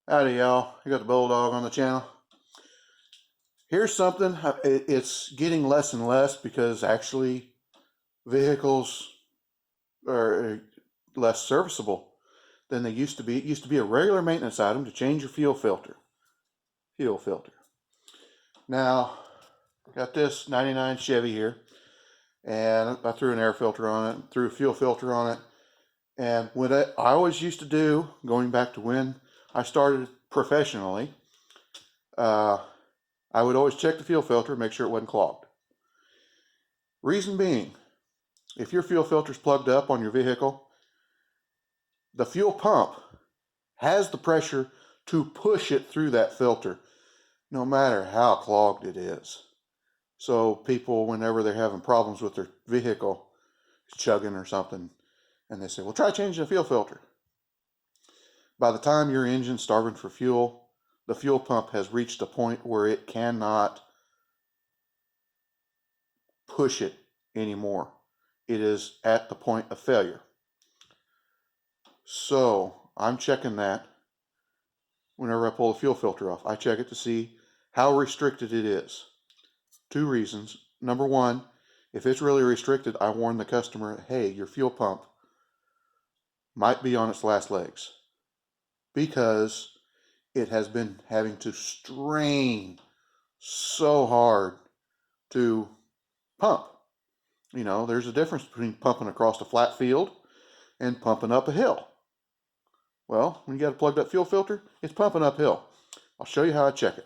Howdy, y'all. You got the Bulldog on the channel. Here's something. It's getting less and less because actually vehicles are less serviceable than they used to be. It used to be a regular maintenance item to change your fuel filter. Fuel filter. Now, got this 99 Chevy here, and I threw an air filter on it, threw a fuel filter on it. And what I always used to do, going back to when I started professionally, uh, I would always check the fuel filter, make sure it wasn't clogged. Reason being, if your fuel filter is plugged up on your vehicle, the fuel pump has the pressure to push it through that filter, no matter how clogged it is. So people, whenever they're having problems with their vehicle, chugging or something, and they say, well, try changing the fuel filter. By the time your engine's starving for fuel, the fuel pump has reached a point where it cannot push it anymore. It is at the point of failure. So I'm checking that whenever I pull the fuel filter off. I check it to see how restricted it is. Two reasons. Number one, if it's really restricted, I warn the customer, hey, your fuel pump might be on its last legs because it has been having to strain so hard to pump. You know, there's a difference between pumping across a flat field and pumping up a hill. Well, when you got a plugged up fuel filter, it's pumping uphill. I'll show you how I check it.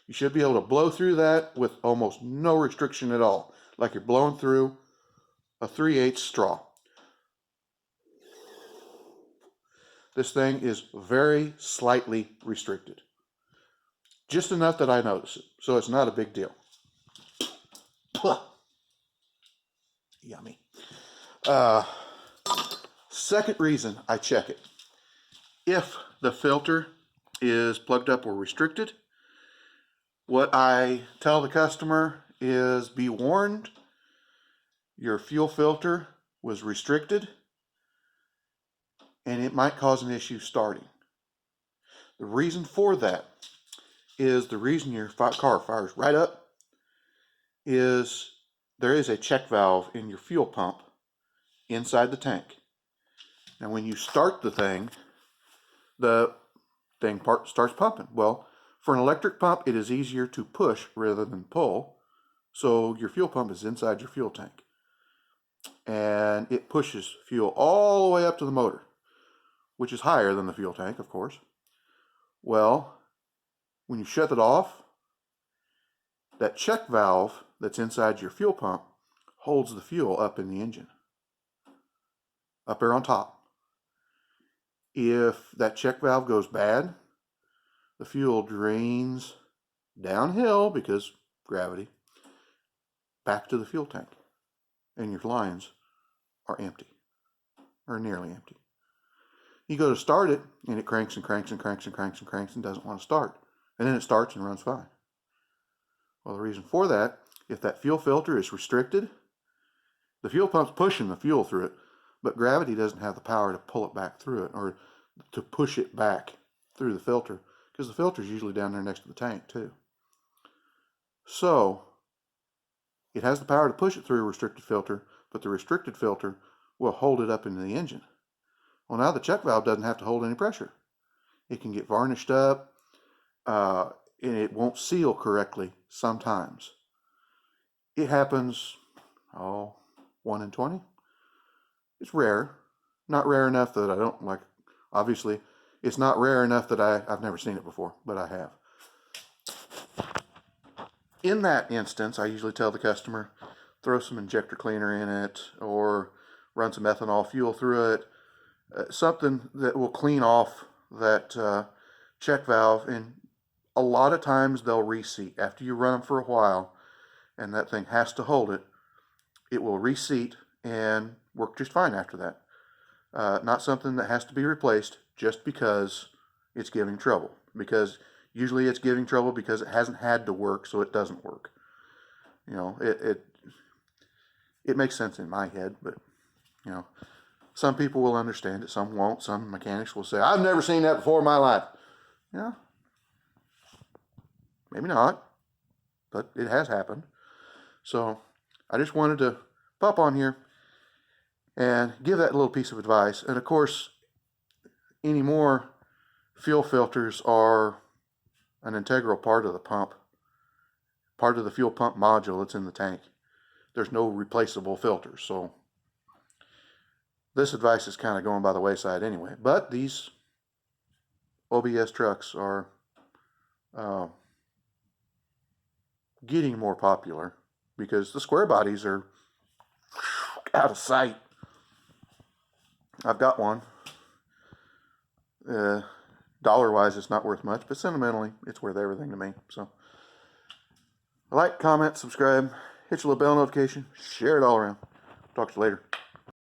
You should be able to blow through that with almost no restriction at all, like you're blowing through a 3/8 straw. This thing is very slightly restricted. Just enough that I notice it, so it's not a big deal. Yummy. Uh, Second reason I check it. If the filter is plugged up or restricted, what I tell the customer is be warned, your fuel filter was restricted and it might cause an issue starting. The reason for that is the reason your car fires right up is there is a check valve in your fuel pump inside the tank. Now when you start the thing part starts pumping. Well, for an electric pump, it is easier to push rather than pull. So your fuel pump is inside your fuel tank. And it pushes fuel all the way up to the motor, which is higher than the fuel tank, of course. Well, when you shut it off, that check valve that's inside your fuel pump holds the fuel up in the engine, up there on top. If that check valve goes bad, the fuel drains downhill because gravity back to the fuel tank, and your lines are empty, or nearly empty. You go to start it, and it cranks and cranks and cranks and cranks and cranks and doesn't want to start. And then it starts and runs fine. Well, the reason for that, if that fuel filter is restricted, the fuel pump's pushing the fuel through it, but gravity doesn't have the power to pull it back through it or to push it back through the filter, because the filter is usually down there next to the tank too. So it has the power to push it through a restricted filter, but the restricted filter will hold it up into the engine. Well, now the check valve doesn't have to hold any pressure. It can get varnished up, and it won't seal correctly sometimes. It happens, 1 in 20. It's rare. Not rare enough that I don't like, obviously, it's not rare enough that I've never seen it before, but I have. In that instance, I usually tell the customer, throw some injector cleaner in it or run some ethanol fuel through it, something that will clean off that check valve. And a lot of times they'll reseat. After you run them for a while and that thing has to hold it, it will reseat and work just fine after that. Not something that has to be replaced just because it's giving trouble, because usually it's giving trouble because it hasn't had to work, so it doesn't work. You know, it makes sense in my head, but you know, Some people will understand it, some won't. Some mechanics will say, I've never seen that before in my life. Yeah, maybe not, but it has happened. So I just wanted to pop on here and give that little piece of advice. And of course, anymore, fuel filters are an integral part of the pump, part of the fuel pump module that's in the tank. There's no replaceable filters, so this advice is kind of going by the wayside anyway. But these OBS trucks are getting more popular because the square bodies are out of sight. I've got one. Dollar-wise, it's not worth much, but sentimentally, it's worth everything to me. So, like, comment, subscribe, hit your little bell notification, share it all around. Talk to you later.